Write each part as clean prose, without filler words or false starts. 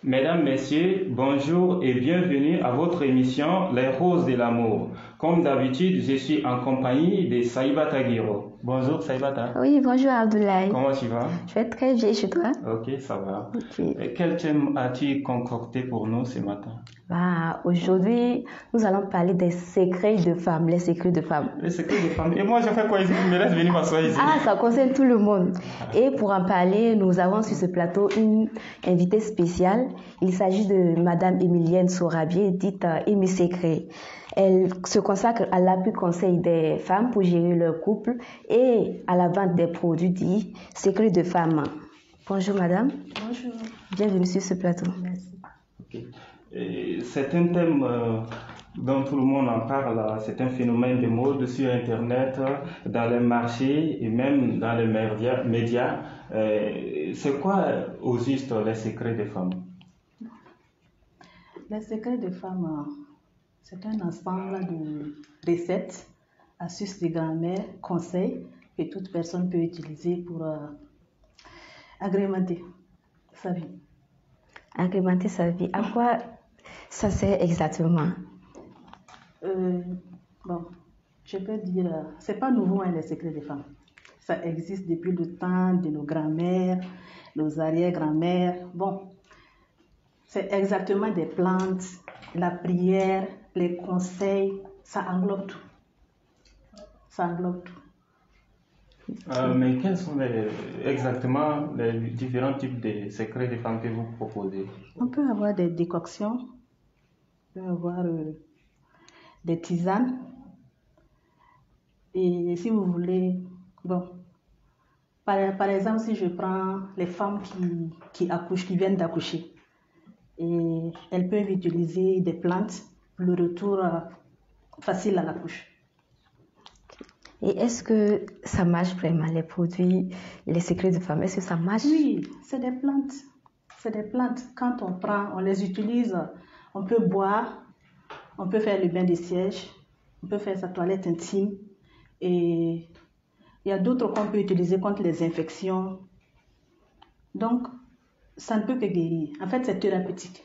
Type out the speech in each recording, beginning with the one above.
Mesdames, Messieurs, bonjour et bienvenue à votre émission Les Roses de l'amour. Comme d'habitude, je suis en compagnie de Saïbata Guiro. Bonjour Saïbata. Oui, bonjour Abdoulaye. Comment tu vas? Je vais très bien chez toi. Ok, ça va. Ok. Et quel thème as-tu concocté pour nous ce matin? Aujourd'hui, nous allons parler des secrets de femmes, les secrets de femmes. Les secrets des femmes. Et moi, je fais quoi ici? Tu me laisses venir m'asseoir ici. Ça concerne tout le monde. Et pour en parler, nous avons sur ce plateau une invitée spéciale. Il s'agit de Madame Emilienne Sorabier, dite Amy Secret. Elle se consacre à l'appui conseil des femmes pour gérer leur couple et à la vente des produits dits secrets de femmes. Bonjour Madame. Bonjour. Bienvenue sur ce plateau. Merci. Okay. C'est un thème dont tout le monde en parle. C'est un phénomène de mode sur Internet, dans les marchés et même dans les médias. C'est quoi au juste les secrets des femmes? Les secrets des femmes, c'est un ensemble de recettes, astuces de grammaire, conseils que toute personne peut utiliser pour agrémenter sa vie. Agrémenter sa vie. À quoi ça sert exactement? Je peux dire, c'est pas nouveau les secrets des femmes. Ça existe depuis le temps de nos grands-mères, nos arrière-grands-mères. C'est exactement des plantes, la prière, les conseils, ça englobe tout. Ça englobe tout. Mais quels sont exactement les différents types de secrets des femmes que vous proposez? On peut avoir des décoctions, on peut avoir des tisanes. Et si vous voulez, par exemple, si je prends les femmes qui accouchent, qui viennent d'accoucher, et elles peuvent utiliser des plantes pour le retour facile à la couche. Et est-ce que ça marche vraiment, les produits, les secrets de femmes? Est-ce que ça marche? Oui, c'est des plantes. C'est des plantes. Quand on prend, on les utilise, on peut boire, on peut faire le bain de siège, on peut faire sa toilette intime. Et il y a d'autres qu'on peut utiliser contre les infections. Donc, ça ne peut que guérir. En fait, c'est thérapeutique.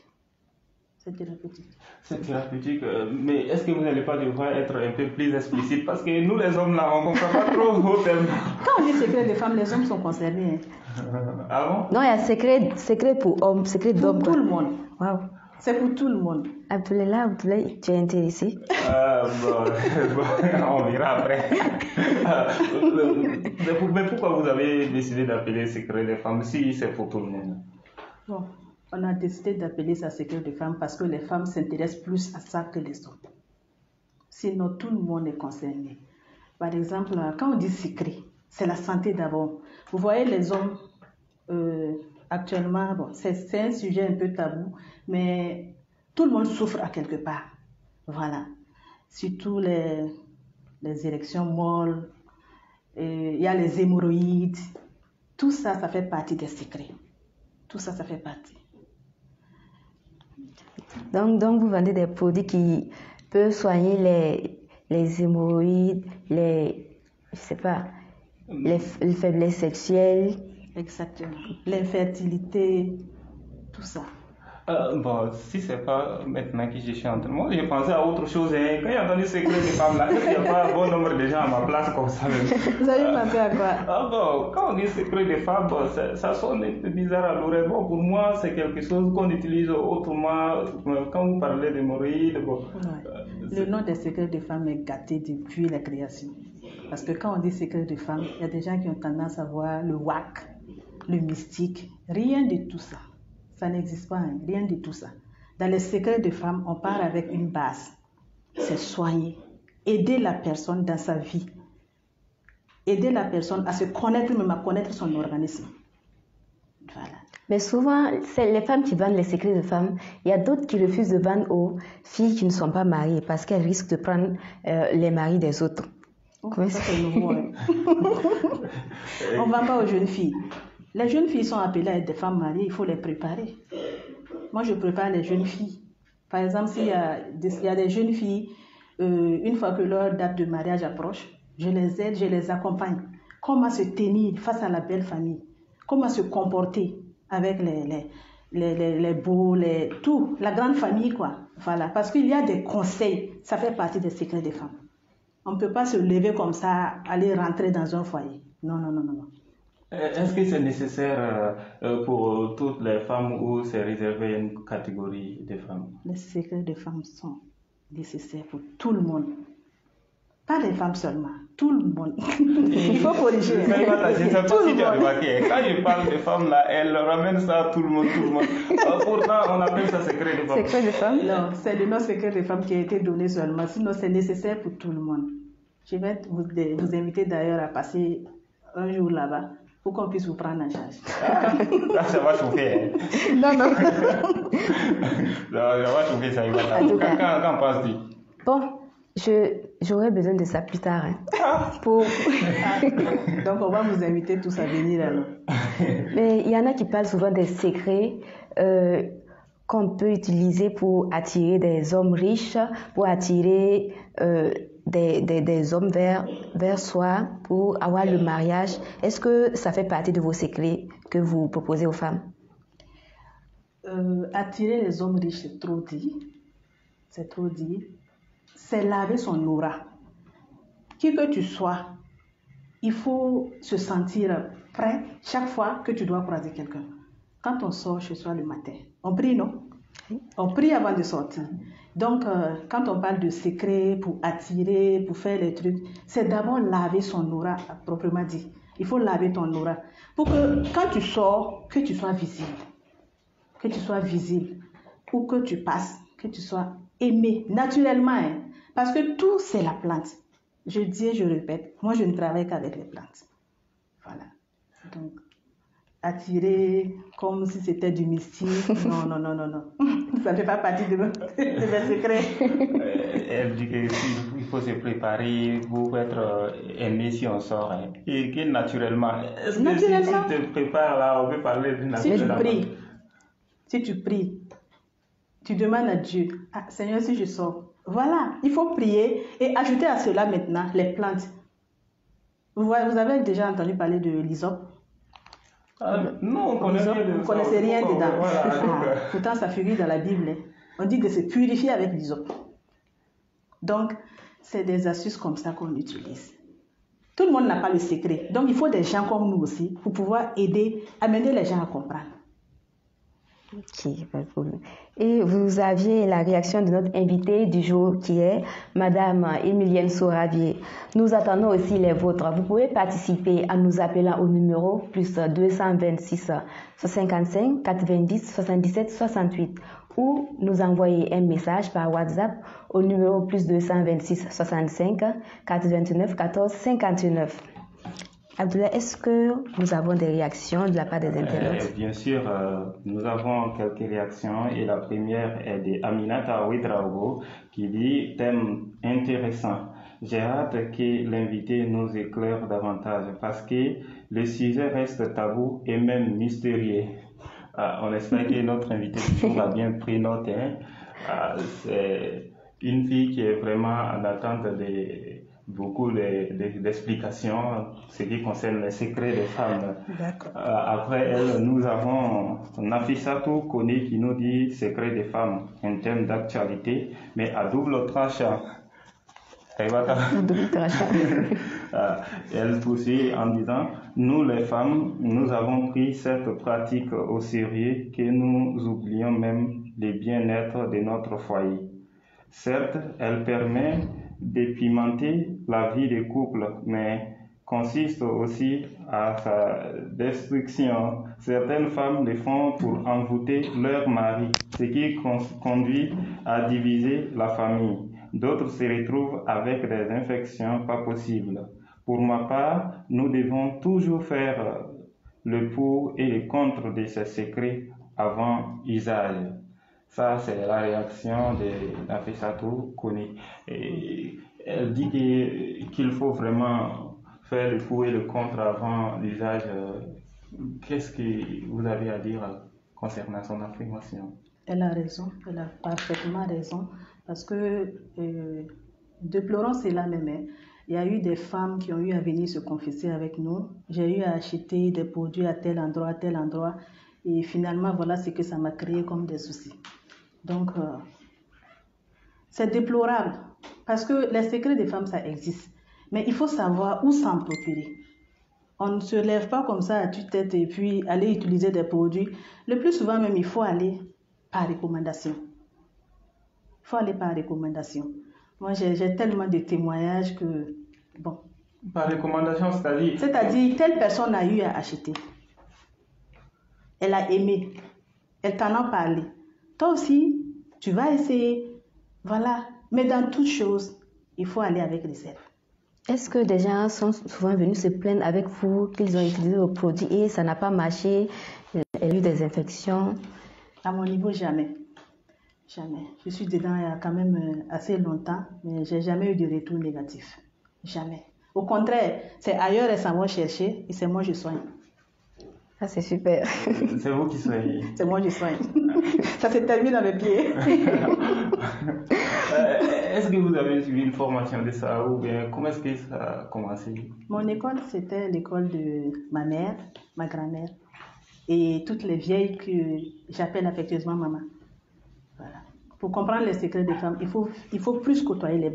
C'est thérapeutique. C'est thérapeutique, mais est-ce que vous n'allez pas devoir être un peu plus explicite? Parce que nous, les hommes, là, on ne comprend pas trop vos termes. Quand on dit secret des femmes, les hommes sont concernés. Ah bon? Non, il y a secret pour hommes, secret d'hommes. Pour tout le monde. Wow. C'est pour tout le monde. Abdoulaye, tu es intéressé? On verra après. Mais pourquoi vous avez décidé d'appeler secret des femmes si c'est pour tout le monde? On a décidé d'appeler ça secret des femmes parce que les femmes s'intéressent plus à ça que les hommes. Sinon, tout le monde est concerné. Par exemple, quand on dit secret, c'est la santé d'abord. Vous voyez, les hommes, actuellement, c'est un sujet un peu tabou, mais tout le monde souffre à quelque part. Voilà. Surtout les érections molles, il y a les hémorroïdes. Tout ça, ça fait partie des secrets. Tout ça, ça fait partie. Donc vous vendez des produits qui peuvent soigner les hémorroïdes, les faiblesses sexuelles. Exactement. L'infertilité, tout ça. Si c'est pas maintenant que je suis en train, moi j'ai pensé à autre chose. Hein. Quand j'ai entendu secret des femmes là, il n'y a pas un bon nombre de gens à ma place comme ça. Vous avez pensé à quoi? Quand on dit secret des femmes, ça sonne un peu bizarre à l'oreille. Pour moi, c'est quelque chose qu'on utilise autrement. Quand vous parlez d'hémorroïdes, le nom des secrets des femmes est gâté depuis la création. Parce que quand on dit secret des femmes, il y a des gens qui ont tendance à voir le wack, le mystique. Rien de tout ça. Ça n'existe pas, hein, rien de tout ça. Dans les secrets de femmes, on part avec une base. C'est soigner, aider la personne dans sa vie. Aider la personne à se connaître, même à connaître son organisme. Voilà. Mais souvent, c'est les femmes qui vendent les secrets de femmes. Il y a d'autres qui refusent de vendre aux filles qui ne sont pas mariées parce qu'elles risquent de prendre les maris des autres. Ça, c'est nouveau. Hein. On ne vend pas aux jeunes filles. Les jeunes filles sont appelées à être des femmes mariées, il faut les préparer. Moi, je prépare les jeunes filles. Par exemple, s'il y a des jeunes filles, une fois que leur date de mariage approche, je les aide, je les accompagne. Comment se tenir face à la belle famille? Comment se comporter avec les beaux, tout, la grande famille, quoi. Voilà, parce qu'il y a des conseils, ça fait partie des secrets des femmes. On ne peut pas se lever comme ça, aller rentrer dans un foyer. Non, non, non, non, non. Est-ce que c'est nécessaire pour toutes les femmes ou c'est réservé à une catégorie de femmes? Les secrets des femmes sont nécessaires pour tout le monde. Pas les femmes seulement, tout le monde. Il faut corriger. Je ne sais pas si tu as remarqué. Quand je parle de femmes, là, elle ramène ça à tout le monde, tout le monde. Pourtant, on appelle ça secret de femmes. Secret de femmes? Non, c'est le nom secret des femmes qui a été donné seulement. Sinon, c'est nécessaire pour tout le monde. Je vais vous inviter d'ailleurs à passer un jour là-bas pour qu'on puisse vous prendre en charge. Là, ça va chauffer. Hein. Non, non. Ça va chauffer, ça y va. Quand penses-tu? Bon, j'aurais besoin de ça plus tard. Hein, Donc, on va vous inviter tous à venir alors. Mais il y en a qui parlent souvent des secrets qu'on peut utiliser pour attirer des hommes riches, pour attirer des hommes vers soi, pour avoir le mariage. Est-ce que ça fait partie de vos secrets que vous proposez aux femmes? Attirer les hommes riches, c'est trop dit. C'est trop dit. C'est laver son aura. Qui que tu sois, il faut se sentir prêt chaque fois que tu dois croiser quelqu'un. Quand on sort chez soi le matin, on prie, non? On prie avant de sortir. Donc, quand on parle de secret pour attirer, pour faire les trucs, c'est d'abord laver son aura, proprement dit. Il faut laver ton aura pour que quand tu sors, que tu sois visible. Que tu sois visible. Ou que tu passes, que tu sois aimé naturellement. Hein. Parce que tout, c'est la plante. Je dis et je répète, moi, je ne travaille qu'avec les plantes. Voilà. Donc, attirer comme si c'était du mystique. Non, non, non, non, non. Ça ne fait pas partie de mes secrets. Elle dit qu'il faut se préparer pour être aimé si on sort. Hein. Et que naturellement. Est-ce que si tu te prépares là, on peut parler d'une naturellement? Si tu pries, tu demandes à Dieu, ah, Seigneur, si je sors. Voilà, il faut prier et ajouter à cela maintenant les plantes. Vous avez déjà entendu parler de l'hysope? Non, on connaît rien. Vous ne connaissez rien dedans. Voilà, pourtant, ça figure dans la Bible. Hein. On dit de se purifier avec l'hysope. Donc, c'est des astuces comme ça qu'on utilise. Tout le monde n'a pas le secret. Donc, il faut des gens comme nous aussi pour pouvoir amener les gens à comprendre. Ok, pas de problème. Et vous aviez la réaction de notre invitée du jour qui est Madame Emilienne Sorabier. Nous attendons aussi les vôtres. Vous pouvez participer en nous appelant au numéro plus 226 55 90 77 68 ou nous envoyer un message par WhatsApp au numéro plus 226 65 89 14 59. Abdoulaye, est-ce que nous avons des réactions de la part des internautes? Bien sûr, nous avons quelques réactions et la première est de Aminata Ouedraogo qui dit « Thème intéressant. J'ai hâte que l'invité nous éclaire davantage parce que le sujet reste tabou et même mystérieux. » On espère que notre invité du jour a bien pris note. Hein. C'est une fille qui est vraiment en attente de beaucoup d'explications ce qui concerne les secrets des femmes. Après elle, nous avons Nafissatou Kone qui nous dit secret des femmes, un thème d'actualité, mais à double tranchant. Elle poursuit en disant nous les femmes, nous avons pris cette pratique au sérieux que nous oublions même le bien-être de notre foyer. Certes, elle permet de pimenter la vie des couples, mais consiste aussi à sa destruction. Certaines femmes le font pour envoûter leur mari, ce qui conduit à diviser la famille. D'autres se retrouvent avec des infections pas possibles. Pour ma part, nous devons toujours faire le pour et le contre de ces secrets avant usage. Ça, c'est la réaction de Nafissatou Kone. Elle dit qu'il faut vraiment faire le pour et le contre avant l'usage. Qu'est-ce que vous avez à dire concernant son affirmation? Elle a raison, elle a parfaitement raison, parce que déplorons cela même. Hein. Il y a eu des femmes qui ont eu à venir se confesser avec nous. J'ai eu à acheter des produits à tel endroit, Et finalement, voilà ce que ça m'a créé comme des soucis. Donc, c'est déplorable. Parce que les secrets des femmes, ça existe. Mais il faut savoir où s'en procurer. On ne se lève pas comme ça à tue-tête et puis aller utiliser des produits. Le plus souvent même, il faut aller par recommandation. Il faut aller par recommandation. Moi, j'ai tellement de témoignages que, bon. Par recommandation, c'est-à-dire? C'est-à-dire, telle personne a eu à acheter. Elle a aimé. Elle t'en a parlé. Toi aussi, tu vas essayer. Voilà. Mais dans toute chose, il faut aller avec réserve. Est-ce que des gens sont souvent venus se plaindre avec vous qu'ils ont utilisé vos produits et ça n'a pas marché, il y a eu des infections? À mon niveau, jamais. Jamais. Je suis dedans il y a quand même assez longtemps, mais j'ai jamais eu de retour négatif. Jamais. Au contraire, c'est ailleurs elles s'en vont chercher et c'est moi je soigne. Ah, c'est super. C'est vous qui soignez. C'est moi je soigne. Ça se termine dans mes pieds. Est-ce que vous avez suivi une formation de ça ou bien comment est-ce que ça a commencé? Mon école, c'était l'école de ma mère, ma grand-mère et toutes les vieilles que j'appelle affectueusement maman. Voilà. Pour comprendre les secrets des femmes, il faut plus côtoyer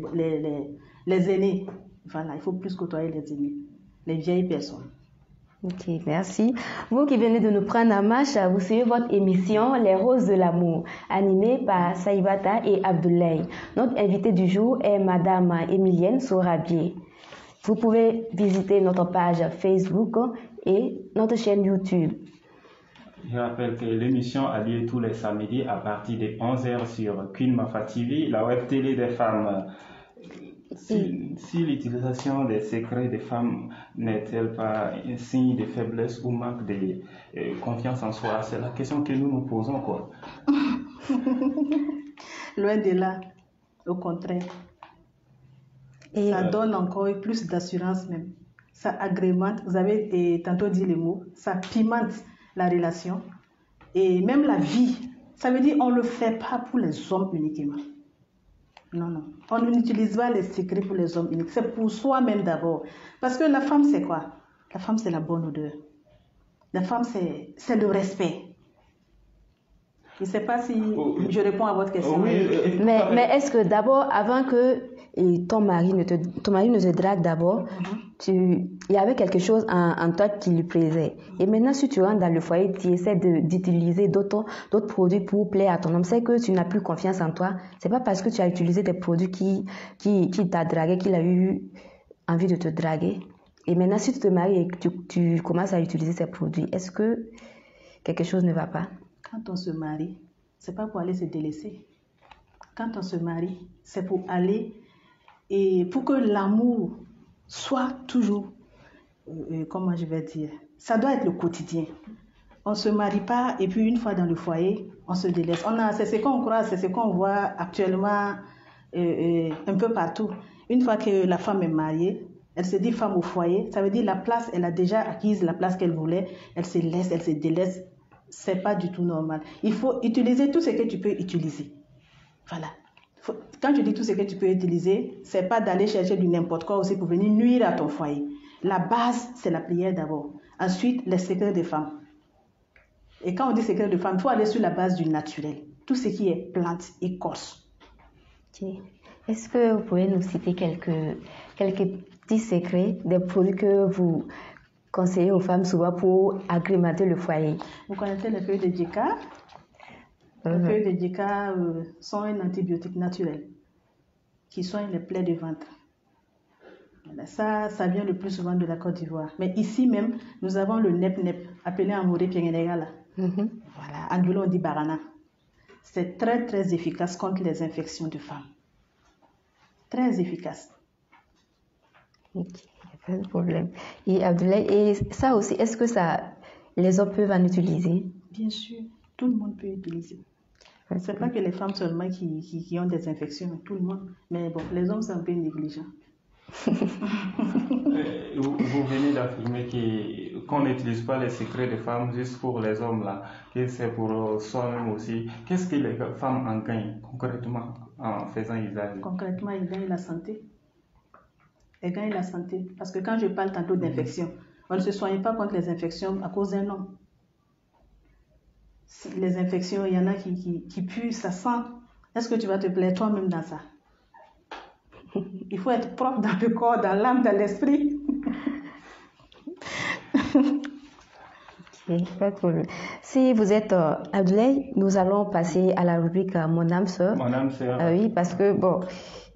les aînés. Voilà, il faut plus côtoyer les aînés, les vieilles personnes. Ok, merci. Vous qui venez de nous prendre en marche, vous suivez votre émission Les Roses de l'amour, animée par Saïbata et Abdoulaye. Notre invitée du jour est Madame Emilienne Sorabier. Vous pouvez visiter notre page Facebook et notre chaîne YouTube. Je rappelle que l'émission a lieu tous les samedis à partir de 11h sur Queen Mafa TV, la web télé des femmes. Si l'utilisation des secrets des femmes n'est-elle pas un signe de faiblesse ou manque de confiance en soi? C'est la question que nous nous posons, quoi. Loin de là, au contraire. Ça donne encore plus d'assurance même. Ça agrémente, vous avez tantôt dit le mot, ça pimente la relation et même la vie. Ça veut dire qu'on ne le fait pas pour les hommes uniquement. Non, non. On n'utilise pas les secrets pour les hommes uniques. C'est pour soi-même d'abord. Parce que la femme, c'est quoi? La femme, c'est la bonne odeur. La femme, c'est le respect. Je ne sais pas si je réponds à votre question. Oui, mais est-ce que d'abord, avant que ton mari ne te drague d'abord, il y avait quelque chose en toi qui lui plaisait. Et maintenant, si tu rentres dans le foyer, tu essaies d'utiliser d'autres produits pour plaire à ton homme, c'est que tu n'as plus confiance en toi. C'est pas parce que tu as utilisé des produits qui t'a dragué qu'il a eu envie de te draguer. Et maintenant, si tu te maries et que tu commences à utiliser ces produits, est-ce que quelque chose ne va pas? Quand on se marie, c'est pas pour aller se délaisser. Quand on se marie, c'est pour aller et pour que l'amour soit toujours, comment je vais dire, ça doit être le quotidien. On ne se marie pas et puis une fois dans le foyer, on se délaisse. C'est ce qu'on croit, c'est ce qu'on voit actuellement un peu partout. Une fois que la femme est mariée, elle se dit femme au foyer, ça veut dire la place, elle a déjà acquise la place qu'elle voulait, elle se laisse, elle se délaisse. C'est pas du tout normal. Il faut utiliser tout ce que tu peux utiliser. Voilà. Quand je dis tout ce que tu peux utiliser, c'est pas d'aller chercher du n'importe quoi aussi pour venir nuire à ton foyer. La base, c'est la prière d'abord. Ensuite, les secrets des femmes. Et quand on dit secrets de femmes, il faut aller sur la base du naturel. Tout ce qui est plante, écorce. Okay. Est-ce que vous pouvez nous citer quelques petits secrets des produits que vous conseillez aux femmes souvent pour agrémenter le foyer? Vous connaissez les feuilles de djeka? Les feuilles de djeka sont un antibiotique naturel qui soigne les plaies de ventre. Voilà, ça vient le plus souvent de la Côte d'Ivoire. Mais ici même, nous avons le nep-nep, appelé en Moré Piengenegala. Voilà, en Angulo on dit barana. C'est très très efficace contre les infections de femmes. Très efficace. Ok, pas de problème. Et Abdoulaye, et ça aussi, est-ce que les hommes peuvent en utiliser? Bien sûr, tout le monde peut utiliser. C'est pas que les femmes seulement qui ont des infections, tout le monde. Mais bon, les hommes sont un peu négligents. Vous venez d'affirmer qu'on n'utilise pas les secrets des femmes juste pour les hommes là, que c'est pour soi-même aussi. Qu'est-ce que les femmes en gagnent concrètement en faisant usage? Concrètement, ils gagnent la santé. Elles gagnent la santé. Parce que quand je parle tantôt d'infection, on ne se soigne pas contre les infections à cause d'un homme. les infections, il y en a qui puent, ça sent. Est-ce que tu vas te plaire toi-même dans ça? Il faut être propre dans le corps, dans l'âme, dans l'esprit. Ok, pas de problème. Si vous êtes Abdoulaye, nous allons passer à la rubrique Mon âme sœur. Mon âme sœur. Oui, parce que bon,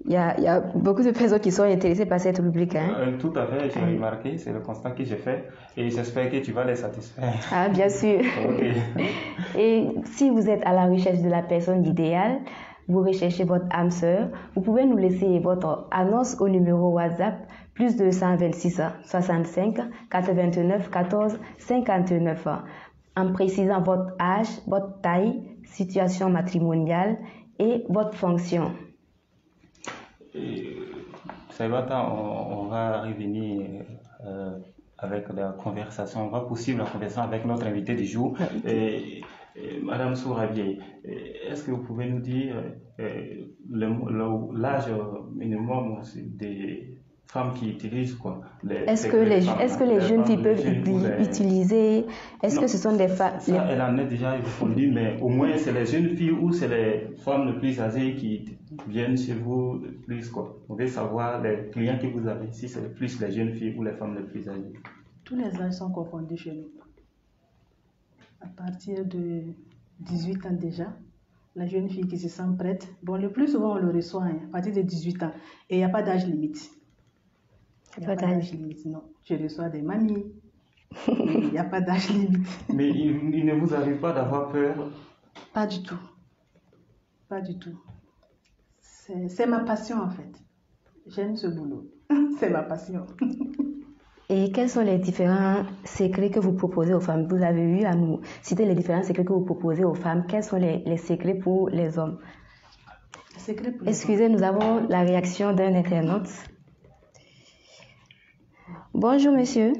il y a beaucoup de personnes qui sont intéressées par cette rubrique. Hein. Tout à fait, j'ai remarqué, c'est le constat que j'ai fait et j'espère que tu vas les satisfaire. Ah, bien sûr. Ok. Et si vous êtes à la recherche de la personne idéale, vous recherchez votre âme sœur, vous pouvez nous laisser votre annonce au numéro WhatsApp plus 226 65 89 14 59 en précisant votre âge, votre taille, situation matrimoniale et votre fonction. Salvatore, on va revenir avec la conversation, on va poursuivre la conversation avec notre invité du jour. Madame Sourabié, est-ce que vous pouvez nous dire l'âge minimum des femmes qui utilisent quoi? Est-ce que les jeunes filles peuvent utiliser? Est-ce que ce sont des femmes? Ça, elle en est déjà répondu, mais au moins c'est les jeunes filles ou c'est les femmes les plus âgées qui viennent chez vous plus quoi? Vous voulez savoir les clients que vous avez, si c'est plus les jeunes filles ou les femmes les plus âgées? Tous les âges sont confondus chez nous. À partir de 18 ans déjà, la jeune fille qui se sent prête, bon, le plus souvent on le reçoit à partir de 18 ans. Et il n'y a pas d'âge limite. Il n'y a pas d'âge limite, non. Je reçois des mamies. Il n'y a pas d'âge limite. Mais il ne vous arrive pas d'avoir peur? Pas du tout. Pas du tout. C'est ma passion en fait. J'aime ce boulot. C'est ma passion. Et quels sont les différents secrets que vous proposez aux femmes? Vous avez eu à nous citer les différents secrets que vous proposez aux femmes. Quels sont les secrets pour les hommes? Excusez, nous avons la réaction d'un internaute. Bonjour monsieur.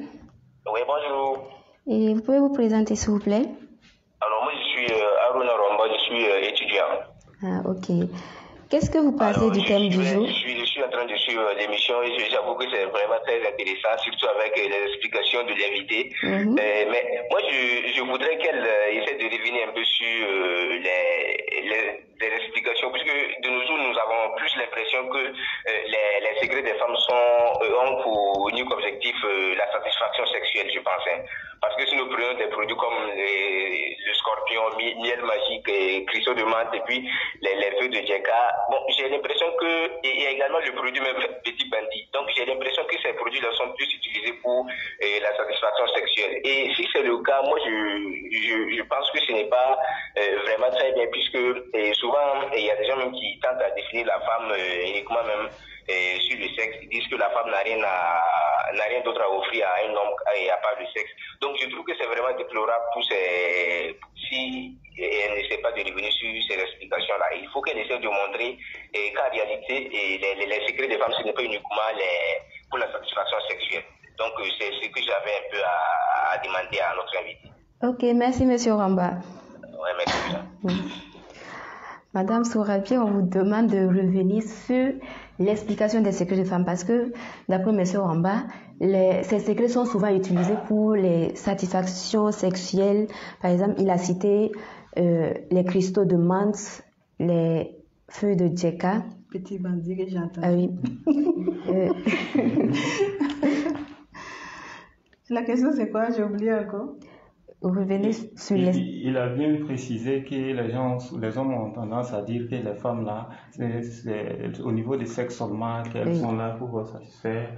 Oui, bonjour. Et vous pouvez vous présenter s'il vous plaît? Alors moi je suis Aruna Romba, je suis étudiant. Ah ok. Qu'est-ce que vous pensez du thème du jour? Je suis en train de suivre l'émission et j'avoue que c'est vraiment très intéressant, surtout avec les explications de l'invité. Mais moi, je voudrais qu'elle essaie de revenir un peu sur les explications, puisque de nos jours, nous avons plus l'impression que les secrets des femmes ont pour unique objectif la satisfaction sexuelle, je pense. Hein. Parce que si nous prenons des produits comme le scorpion, miel magique, cristaux de menthe et puis les feux de Djeka, bon, j'ai l'impression que, il y a également le produit même Petit Bandit. Donc j'ai l'impression que ces produits-là sont plus utilisés pour la satisfaction sexuelle. Et si c'est le cas, moi je pense que ce n'est pas vraiment très bien, puisque souvent il y a des gens même qui tentent à définir la femme uniquement même sur le sexe. Ils disent que la femme n'a rien d'autre à offrir à un homme à part le sexe. Donc je trouve que c'est vraiment déplorable pour si elle ne sait pas de revenir sur ces explications-là. Il faut qu'elle essaie de montrer qu'en réalité, les secrets des femmes, ce n'est pas uniquement pour la satisfaction sexuelle. Donc c'est ce que j'avais un peu à demander à notre invité. Ok, merci monsieur Ramba. Ouais, merci bien. Madame Sourabié, on vous demande de revenir sur l'explication des secrets des femmes parce que, d'après M. Ramba, ces secrets sont souvent utilisés pour les satisfactions sexuelles. Par exemple, il a cité les cristaux de menthe, les feux de Djeka. Petit bandit que j'entends. Ah oui. La question c'est quoi? J'ai oublié encore. Revenez sur il a bien précisé que les hommes ont tendance à dire que les femmes là, c'est au niveau du sexe seulement qu'elles sont là pour satisfaire.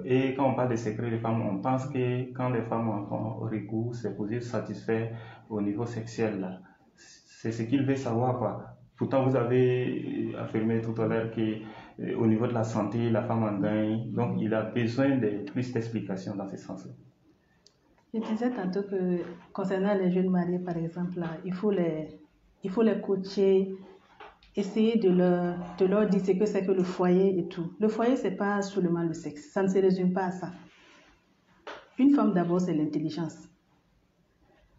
Et quand on parle de secrets des femmes, on pense que quand les femmes en font recours, c'est pour se satisfaire au niveau sexuel là. C'est ce qu'il veut savoir quoi. Pourtant, vous avez affirmé tout à l'heure qu'au niveau de la santé, la femme en gagne. Donc, il a besoin de plus d'explications dans ce sens-là. Je disais tantôt que concernant les jeunes mariés, par exemple, là, il faut les coacher, essayer de leur dire ce que c'est que le foyer et tout. Le foyer, c'est pas seulement le sexe. Ça ne se résume pas à ça. Une femme, d'abord, c'est l'intelligence.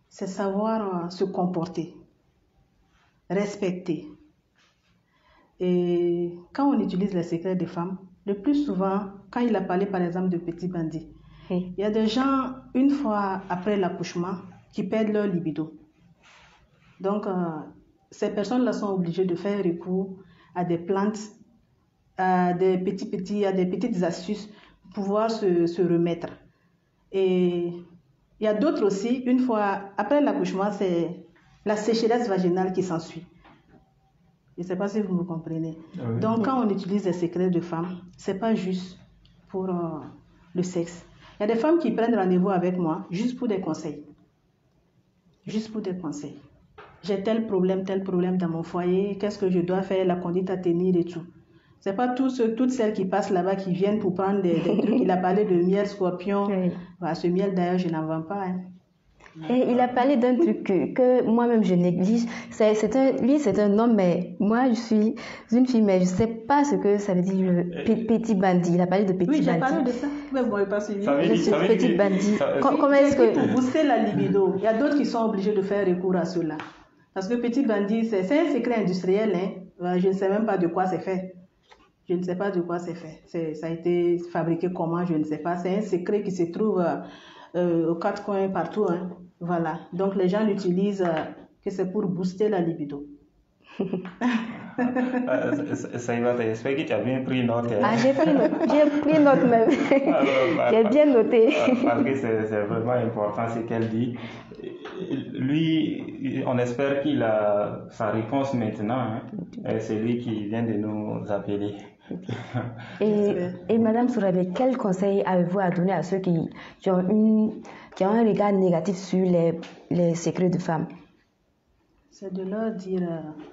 C'est savoir se comporter, respecter. Et quand on utilise les secrets des femmes, le plus souvent, quand il a parlé, par exemple, de Petit Bandit, il y a des gens, une fois après l'accouchement, qui perdent leur libido. Donc, ces personnes-là sont obligées de faire recours à des plantes, à des petites astuces pour pouvoir se remettre. Et il y a d'autres aussi, une fois après l'accouchement, c'est la sécheresse vaginale qui s'ensuit. Je ne sais pas si vous me comprenez. Oui. Donc, quand on utilise des secrets de femmes, ce n'est pas juste pour le sexe. Il y a des femmes qui prennent rendez-vous avec moi juste pour des conseils. Juste pour des conseils. J'ai tel problème dans mon foyer, qu'est-ce que je dois faire, la conduite à tenir et tout. Ce n'est pas toutes celles qui passent là-bas qui viennent pour prendre des trucs. Il a parlé de miel scorpion. Oui. Voilà, ce miel, d'ailleurs, je n'en vends pas. Hein. Et il a parlé d'un truc que moi-même je néglige. Lui, c'est un homme, mais moi, je suis une fille, mais je ne sais pas ce que ça veut dire, le petit bandit. Il a parlé de petit bandit. Oui, j'ai parlé de ça. Mais vous n'avez pas suivi. Je suis petit bandit. Comment est-ce que... Pour booster la libido, il y a d'autres qui sont obligés de faire recours à cela. Parce que petit bandit, c'est un secret industriel. Hein. Je ne sais même pas de quoi c'est fait. Je ne sais pas de quoi c'est fait. Ça a été fabriqué comment, je ne sais pas. C'est un secret qui se trouve aux quatre coins partout. Hein. Voilà. Donc les gens l'utilisent que c'est pour booster la libido. Saïba, j'espère que tu as bien pris note. Ah, j'ai pris note même. J'ai bien noté. Parce que c'est vraiment important ce qu'elle dit. Lui, on espère qu'il a sa réponse maintenant. Hein. C'est lui qui vient de nous appeler. Et Madame Sourabié, quel conseil avez-vous à donner à ceux qui ont un regard négatif sur les secrets de femmes? C'est de leur dire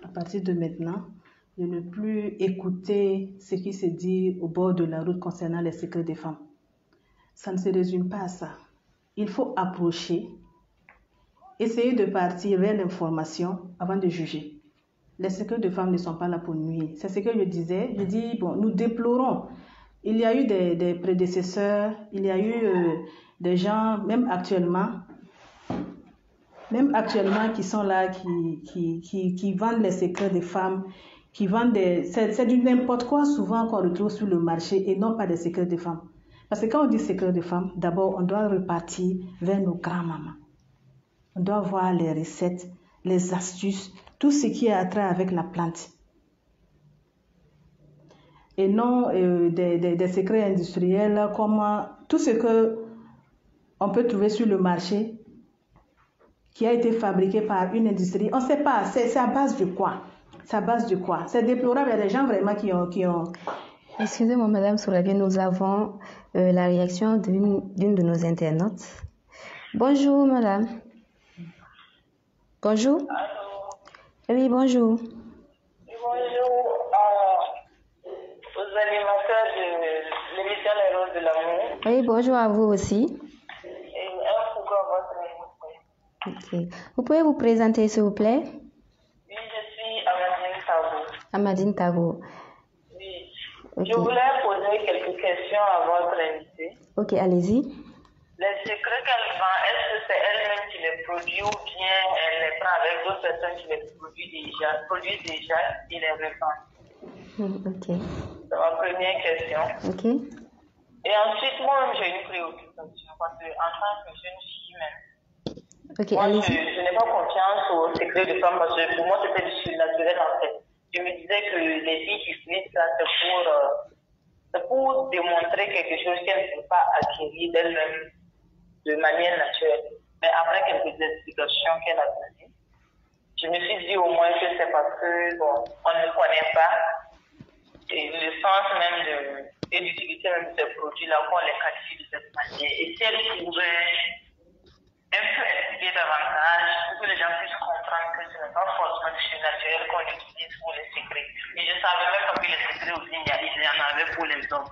à partir de maintenant de ne plus écouter ce qui se dit au bord de la route concernant les secrets des femmes. Ça ne se résume pas à ça. Il faut approcher, essayer de partir vers l'information avant de juger. Les secrets de femmes ne sont pas là pour nuire. C'est ce que je disais. Je dis, bon, nous déplorons. Il y a eu des prédécesseurs, il y a eu des gens, même actuellement, qui sont là, qui vendent les secrets des femmes, qui vendent c'est du n'importe quoi souvent qu'on retrouve sur le marché et non pas des secrets de femmes. Parce que quand on dit secrets de femmes, d'abord, on doit repartir vers nos grands-mamans. On doit voir les recettes, les astuces, tout ce qui a trait avec la plante. Et non des secrets industriels comme tout ce qu'on peut trouver sur le marché qui a été fabriqué par une industrie. On ne sait pas, c'est à base de quoi? C'est à base de quoi? C'est déplorable, il y a des gens vraiment qui ont... Excusez-moi, Madame Sourabié, nous avons la réaction d'une de nos internautes. Bonjour, Madame. Bonjour. Allô. Oui, bonjour. Bonjour aux animateurs de l'émission Les Roses de l'amour. Oui, bonjour à vous aussi. Et un coucou à votre invité. Ok. Vous pouvez vous présenter, s'il vous plaît? Oui, je suis Amadine Tago. Amadine Tago. Oui. Okay. Je voulais poser quelques questions à votre invité. Ok, allez-y. Les secrets qu'elle vend, est-ce que c'est elle-même qui les produit ou bien elle les prend avec d'autres personnes qui les produisent déjà et les revendent? Ok. C'est ma première question. Ok. Et ensuite, moi-même, j'ai une préoccupation parce qu'en tant que jeune fille même, okay, moi, je n'ai pas confiance aux secrets de femmes parce que pour moi, c'était du surnaturel en fait. Je me disais que les filles qui utilisent ça, c'est pour démontrer quelque chose qu'elles ne peuvent pas acquérir d'elles-mêmes de manière naturelle. Mais après quelques explications qu'elle a données, je me suis dit au moins que c'est parce que, bon, on ne connaît pas le sens même et l'utilité même de ces produits-là, qu'on les qualifie de cette manière. Et si elle pouvait un peu expliquer davantage pour que les gens puissent comprendre que ce n'est pas forcément du surnaturel qu'on utilise pour les secrets. Et je ne savais même pas que les secrets aussi, il y en avait pour les hommes.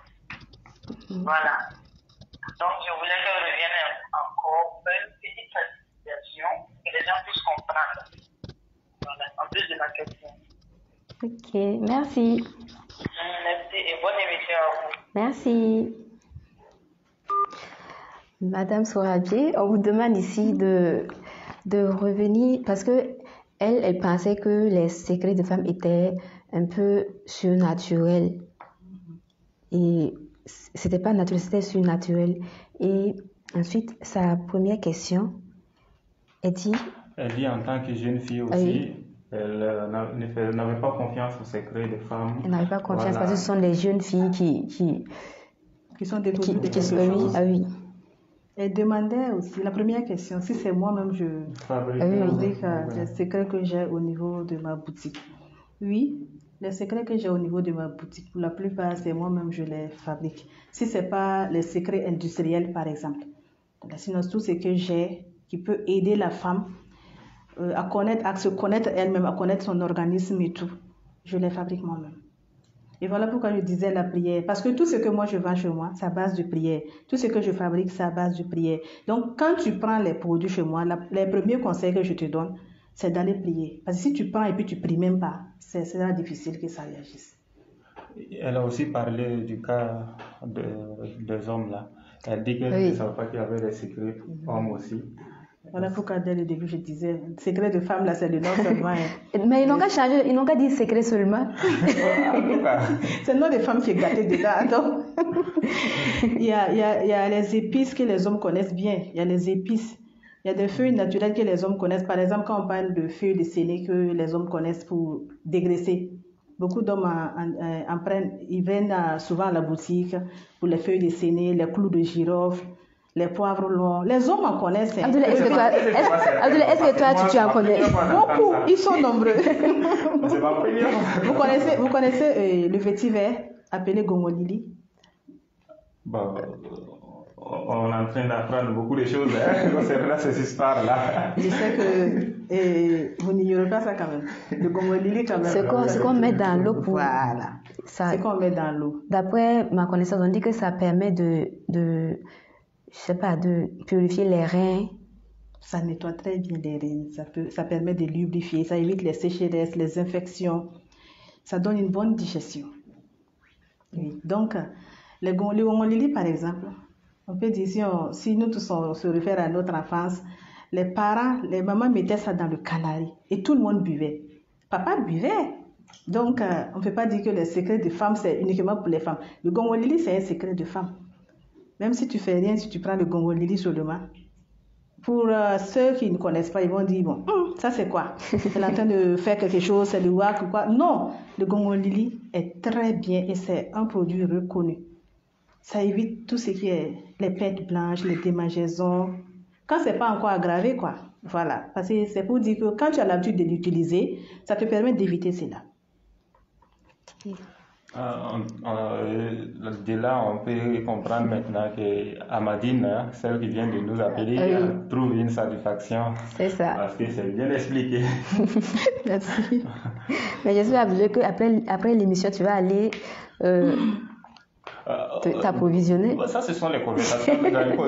Voilà. Donc, je voulais qu'elle revienne encore faire une petite classification que les gens puissent comprendre. Voilà, en plus de ma question. Ok, merci. Merci et bonne émission à vous. Merci. Madame Sourabié, on vous demande ici de revenir parce que elle pensait que les secrets de femmes étaient un peu surnaturels. Et c'était pas naturel, c'était surnaturel. Et ensuite, sa première question, elle dit, Elle dit en tant que jeune fille aussi, elle n'avait pas confiance au secret des femmes. Elle n'avait pas confiance parce que ce sont les jeunes filles qui sont dépourvues de quelque chose. Oui. Elle demandait aussi, la première question, si c'est moi-même je fabrique les secrets que j'ai au niveau de ma boutique. Oui, les secrets que j'ai au niveau de ma boutique, pour la plupart, c'est moi-même je les fabrique. Si ce n'est pas les secrets industriels, par exemple. Sinon, tout ce que j'ai qui peut aider la femme à se connaître elle-même, à connaître son organisme et tout, je les fabrique moi-même. Et voilà pourquoi je disais la prière. Parce que tout ce que moi je vends chez moi, c'est à base de prière. Tout ce que je fabrique, c'est à base de prière. Donc, quand tu prends les produits chez moi, les premiers conseils que je te donne, c'est d'aller prier. Parce que si tu prends et puis tu pries même pas, c'est difficile que ça réagisse. Elle a aussi parlé du cas des hommes là. Elle dit qu'elle ne savait pas qu'il y avait des secrets hommes aussi. Voilà pourquoi dès le début je disais, secret de femme là c'est le nom seulement. Mais ils n'ont qu'à changer, ils n'ont qu'à dire secret seulement. C'est le nom des femmes qui est gâté dedans. Donc, il y a les épices que les hommes connaissent bien. Il y a les épices. Il y a des feuilles naturelles que les hommes connaissent. Par exemple, quand on parle de feuilles de séné que les hommes connaissent pour dégraisser. Beaucoup d'hommes en prennent, ils viennent souvent à la boutique pour les feuilles de séné, les clous de girofle, les poivres longs. Les hommes en connaissent. Abdoulaye, est-ce que toi, tu en connais? Beaucoup, ils sont nombreux. Vous connaissez le vétiver appelé gongolili? Bon, on est en train d'apprendre beaucoup de choses concernant ces histoires-là. Je sais que vous n'ignorez pas ça quand même. Le gongolili quand même. C'est qu'on met dans l'eau pour... Voilà. C'est qu'on met dans l'eau. D'après ma connaissance, on dit que ça permet de purifier les reins. Ça nettoie très bien les reins. Ça permet de lubrifier. Ça évite les sécheresses, les infections. Ça donne une bonne digestion. Oui. Donc, le gongolili, par exemple, on peut dire, si nous tous on se réfère à notre enfance, les parents, les mamans mettaient ça dans le canari et tout le monde buvait. Papa buvait. Donc, on ne peut pas dire que le secret de femme, c'est uniquement pour les femmes. Le gongolili, c'est un secret de femme. Même si tu fais rien, si tu prends le gongolili seulement, pour ceux qui ne connaissent pas, ils vont dire, bon, ça c'est quoi? Elle est en train de faire quelque chose, c'est du wak ou quoi? Non, le gongolili est très bien et c'est un produit reconnu. Ça évite tout ce qui est les pertes blanches, les démangeaisons. Quand c'est pas encore aggravé, quoi. Voilà. Parce que c'est pour dire que quand tu as l'habitude de l'utiliser, ça te permet d'éviter cela. De là, on peut comprendre maintenant qu'Amadine, celle qui vient de nous appeler, trouve une satisfaction. C'est ça. Parce que c'est bien expliqué. Merci. Mais je suis habituée qu'après l'émission, tu vas aller t'approvisionner. Ça, ce sont les conversations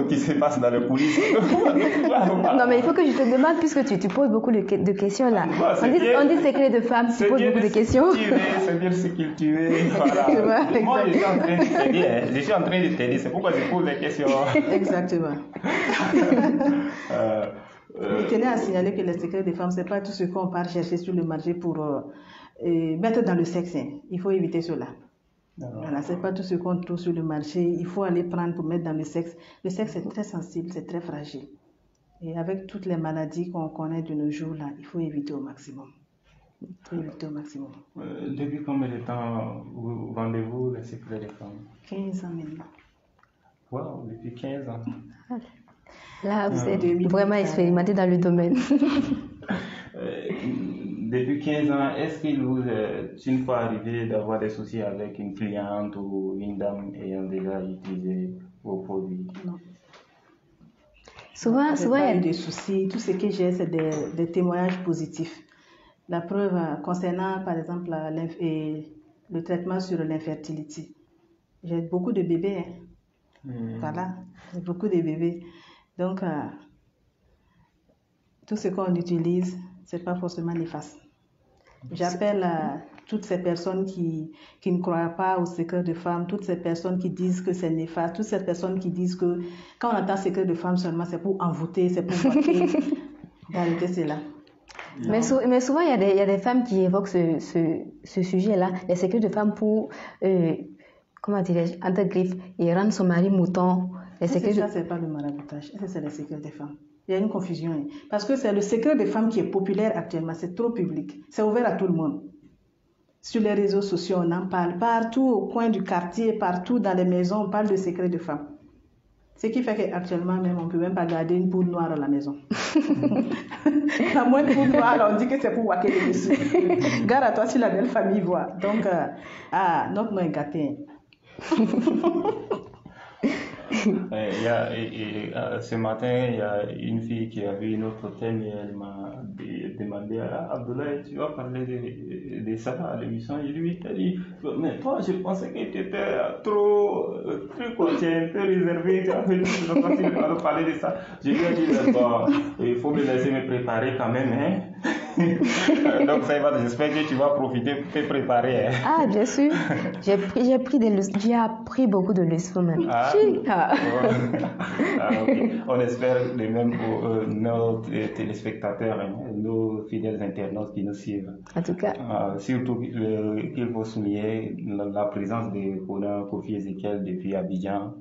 qui se passent dans les coulisses. Non, mais il faut que je te demande, puisque tu poses beaucoup de questions là. On dit secret de femme, tu poses beaucoup de questions. C'est bien se cultiver. Voilà. Moi, je suis en train de t'aider. Je suis en train de t'aider. C'est pourquoi je pose des questions. Exactement. Je tenais à signaler que les secrets des femmes, ce n'est pas tout ce qu'on part chercher sur le marché pour mettre dans le sexe. Il faut éviter cela. Voilà, ce n'est pas tout ce qu'on trouve sur le marché. Il faut aller prendre pour mettre dans le sexe. Le sexe est très sensible, c'est très fragile. Et avec toutes les maladies qu'on connaît de nos jours, là, il faut éviter au maximum. Depuis combien de temps vendez-vous les secrets des femmes? 15 ans maintenant. Wow, depuis 15 ans. Là, vous êtes vraiment expérimenté dans le domaine. Depuis 15 ans, est-ce qu'il vous est une fois arrivé d'avoir des soucis avec une cliente ou une dame ayant déjà utilisé vos produits? Non. Souvent, il y a des soucis. Tout ce que j'ai, c'est des témoignages positifs. La preuve concernant, par exemple, le traitement sur l'infertilité. J'ai beaucoup de bébés. Voilà, j'ai beaucoup de bébés. Donc, tout ce qu'on utilise, c'est pas forcément néfaste. J'appelle toutes ces personnes qui ne croient pas au secret de femme, toutes ces personnes qui disent que c'est néfaste, toutes ces personnes qui disent que quand on entend secret de femme seulement, c'est pour envoûter, c'est pour voter. D'arrêter cela. Mais souvent, il y a des femmes qui évoquent ce sujet-là, les secrets de femme pour, comment dirais-je, entre griffes, et rendre son mari mouton. Ça, c'est pas le maraboutage, ça, c'est les secrets des femmes. Il y a une confusion. Parce que c'est le secret des femmes qui est populaire actuellement. C'est trop public. C'est ouvert à tout le monde. Sur les réseaux sociaux, on en parle. Partout au coin du quartier, partout dans les maisons, on parle de secret de femmes. Ce qui fait qu'actuellement, même, on ne peut même pas garder une poule noire à la maison. La moindre poule noire, on dit que c'est pour waquer les dessus. Garde à toi si la belle famille voit. Donc, notre nom est gâté. Ce matin, il y a une fille qui a vu notre thème et elle m'a demandé Abdoulaye, tu vas parler de ça à l'émission. Je lui ai dit, mais toi, je pensais que tu étais trop un peu réservé, tu as fait de parler de ça. Je lui ai dit, bon, il faut me laisser me préparer quand même. Hein? Donc, ça va, j'espère que tu vas profiter pour te préparer. Hein? Ah, bien sûr. J'ai appris beaucoup de leçons même. Okay. On espère de même pour nos téléspectateurs, nos fidèles internautes qui nous suivent. En tout cas. Surtout qu'il faut souligner la présence de Conan Kofi Ezekiel depuis Abidjan,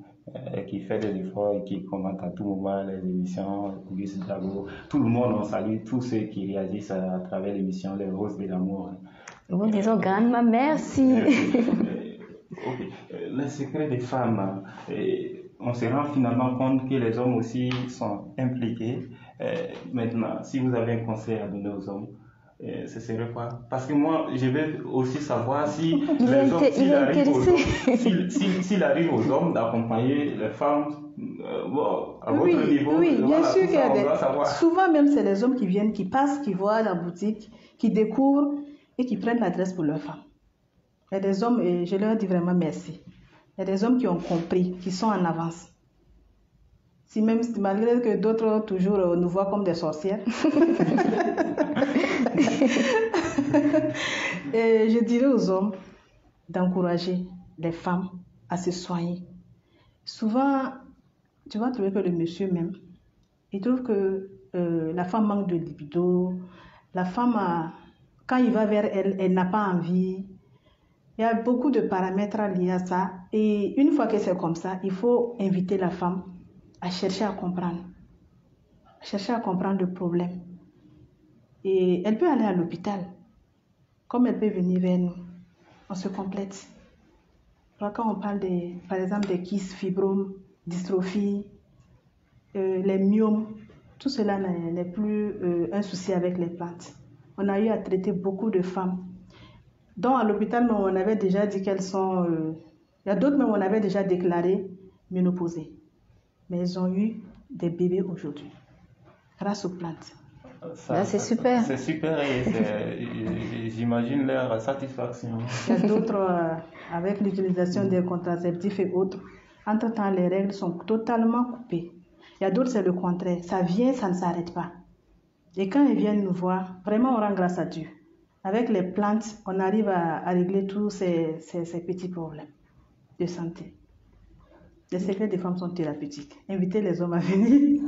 qui fait des efforts et qui commente à tout moment les émissions, Gus Drago. Tout le monde, on salue tous ceux qui réagissent à travers l'émission Les Roses de l'amour. Nous disons grandement merci. Le secret des femmes, on se rend finalement compte que les hommes aussi sont impliqués. Maintenant, si vous avez un conseil à donner aux hommes, ce serait quoi? Parce que moi, je veux aussi savoir si s'il arrive aux hommes d'accompagner les femmes à votre niveau. Oui, bien sûr qu'il y a des... Souvent même, c'est les hommes qui viennent, qui passent, qui voient la boutique, qui découvrent et qui prennent l'adresse pour leurs femmes. Il y a des hommes, et je leur dis vraiment merci. Il y a des hommes qui ont compris, qui sont en avance. Malgré que d'autres toujours nous voient comme des sorcières. Et je dirais aux hommes d'encourager les femmes à se soigner. Souvent, tu vas trouver que le monsieur même, il trouve que la femme manque de libido, la femme, quand il va vers elle, elle n'a pas envie. Il y a beaucoup de paramètres liés à ça. Et une fois que c'est comme ça, il faut inviter la femme à chercher à comprendre. Chercher à comprendre le problème. Et elle peut aller à l'hôpital. Comme elle peut venir vers nous. On se complète. Quand on parle, par exemple, des kystes, fibromes, dystrophie, les myomes, tout cela n'est plus un souci avec les plantes. On a eu à traiter beaucoup de femmes. Donc à l'hôpital, on avait déjà dit qu'elles sont... il y a d'autres, mais on avait déjà déclaré ménopausées. Mais elles ont eu des bébés aujourd'hui, grâce aux plantes. C'est super. C'est super et j'imagine leur satisfaction. Il y a d'autres, avec l'utilisation des contraceptifs et autres, entre-temps, les règles sont totalement coupées. Il y a d'autres, c'est le contraire. Ça vient, ça ne s'arrête pas. Et quand ils viennent nous voir, vraiment, on rend grâce à Dieu. Avec les plantes, on arrive à régler tous ces petits problèmes de santé. Les secrets des femmes sont thérapeutiques. Invitez les hommes à venir.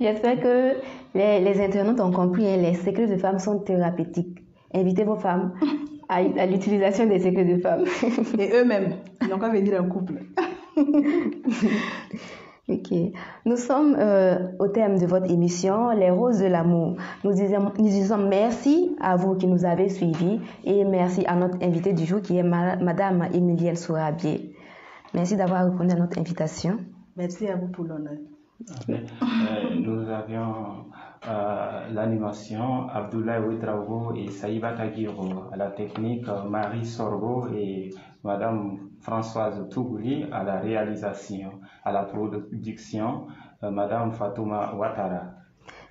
J'espère que les internautes ont compris. Les secrets de femmes sont thérapeutiques. Invitez vos femmes à l'utilisation des secrets de femmes. Et eux-mêmes, ils n'ont qu'à venir en couple. Ok. Nous sommes au thème de votre émission, Les Roses de l'amour. Nous disons merci à vous qui nous avez suivis et merci à notre invitée du jour qui est Madame Emilienne Sorabier. Merci d'avoir répondu à notre invitation. Merci à vous pour l'honneur. Nous avions l'animation Abdoulaye Ouedraogo et Saïba Tagiro, à la technique Marie Sorgo et Madame Françoise Tougouli à la réalisation, à la production Madame Fatouma Ouattara.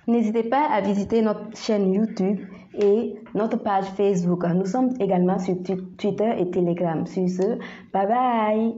N'hésitez pas à visiter notre chaîne YouTube et notre page Facebook. Nous sommes également sur Twitter et Telegram. Sur ce, bye bye.